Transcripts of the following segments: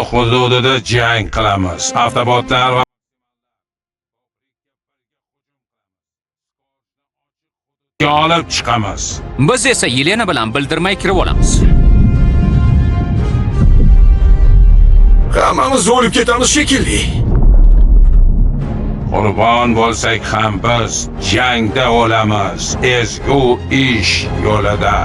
hududida jang qilamiz. Avtobotlar va olib chiqamiz. Biz esa Yelena bilan bildirmay kirib olamiz. Hammamiz o'lib ketamiz shekilli. Qurbon bo'lsak ham biz jangda o'lamiz. Ezgu ish yo'lida.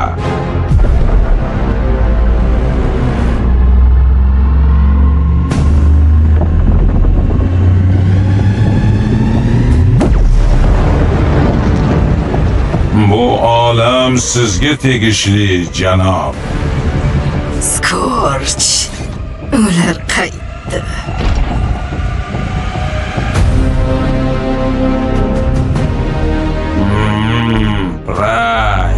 Bu olam sizga tegishli, janob. Scorch. Ular qaytdi. Prime.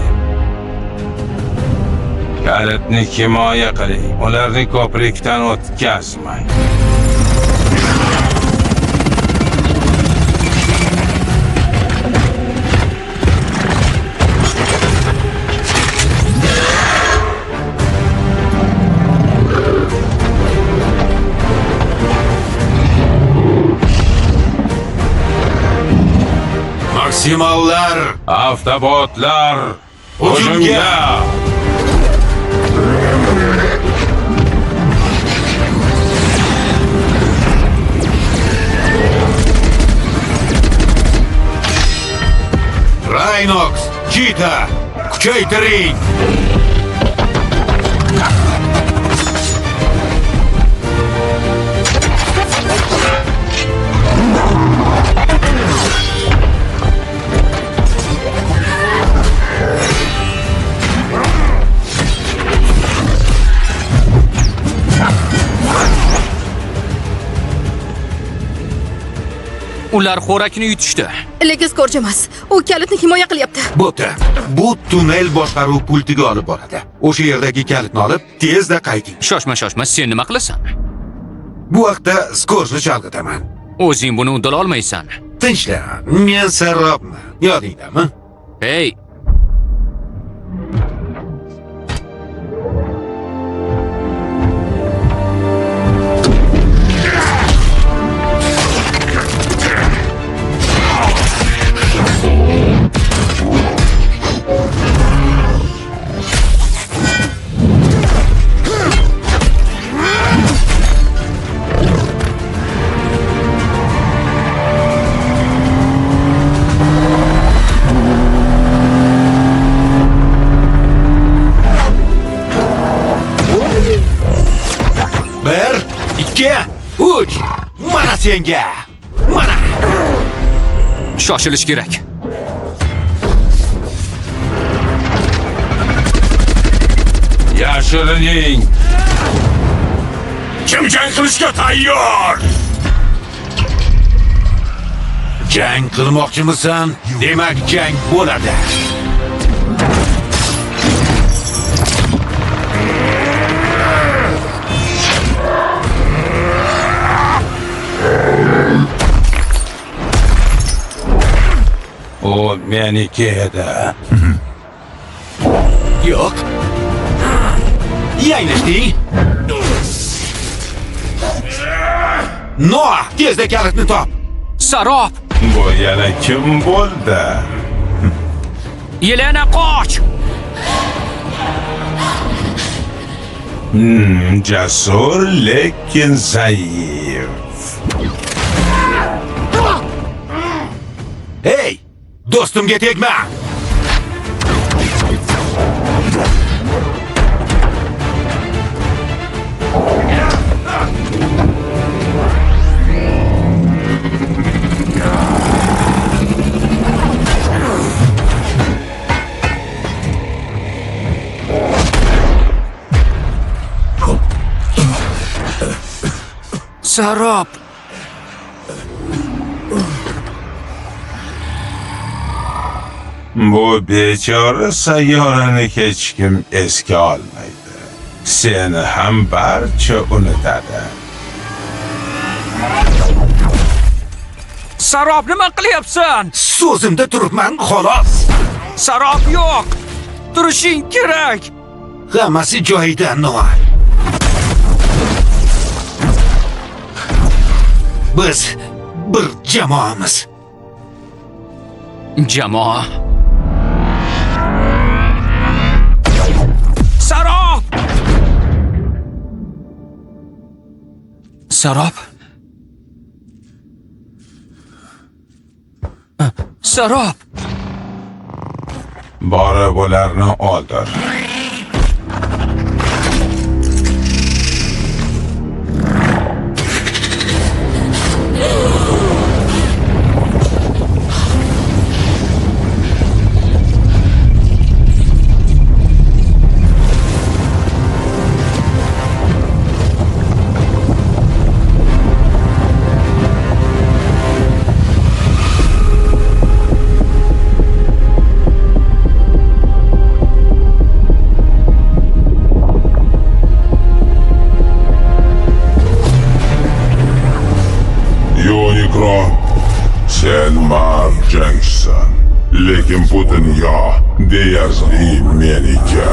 Kalitni himoya qiling. Ularni ko'prikdan o'tkazmang. Maksimallar, Avtobotlar hujumga! Rhinox, Cheetah, kuchaytiring! Ular xo'rakni yutishdi. Lekin Scorch emas. U kalitni himoya qilyapti. Bo'pti. Bu tunnel boshqaruv pultiga olib boradi. O'sha yerdagi kalitni olib, tezda qayting. Shoshma, sen nima qilasan? Bu vaqtda Scorchni chalg'itaman. O'zing buni uddala olmaysan. Tinchlan, men sarrobman. Yodingdami? Hey, Bir, ikki, uch. Mana senga. Mana. shoshilish kerak. Yashirining. Kim jang qilishga tayyor? Jang qilmoqchimisan? Demak, jang bo'ladi. O meniki edi. Yo'q. Yanglishding. Noah, tezda kalitni top. Sarob, Bu yana kim bo'ldi? Yelena qoch! Jasur lekin zaif. Hey, do'stimga tegma. Sarob, Bu bechora sayyorani hech kim esga olmaydi. Seni ham barcha unutadi. Sarob nima qilyapsan? So'zimda turibman, xolos. Sarob yo'q. Turishing kerak. Hammasi joyida, Noah. Biz bir jamoamiz. Jamoa. Sarob! Sarob? Sarob! Borib ularni o'ldir. Unicron, sen mard jangchisan, lekin bu dunyo deyarli meniki.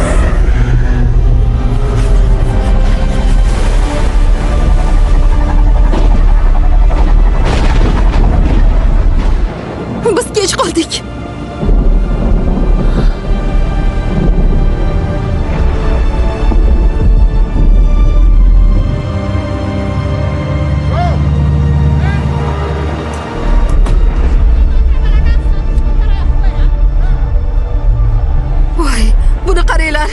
Biz kech qoldik. Voy, buni qaranglar.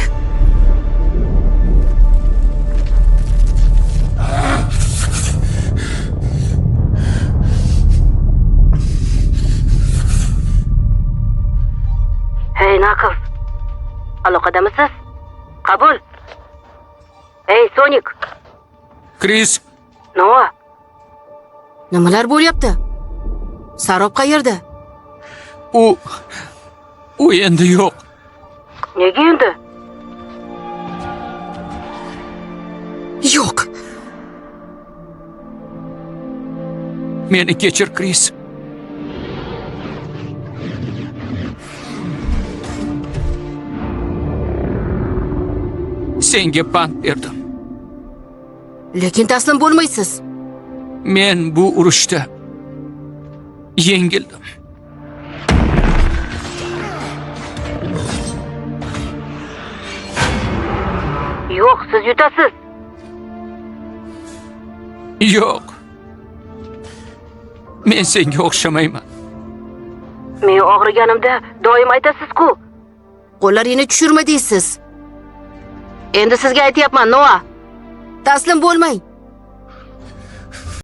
Hey Knuckles. Aloqadamisiz? Qabul. Hey Sonic. Chris, Noah. Nimalar bo'lyapti? Sarob qayerda? u endi yo'q. Nega endi? Yo'q. Meni kechir, Chris. Senga pand berdim. Lekin taslim bo'lmaysiz. Men bu urushda yengildim. Yo'q, siz yutasiz. Yo'q. Men senga o'xshamayman. Men og'riganimda doim aytasiz-ku. Qo'llaringni tushirma deysiz. Endi sizga aytyapman, Noah. Taslim bo'lmang.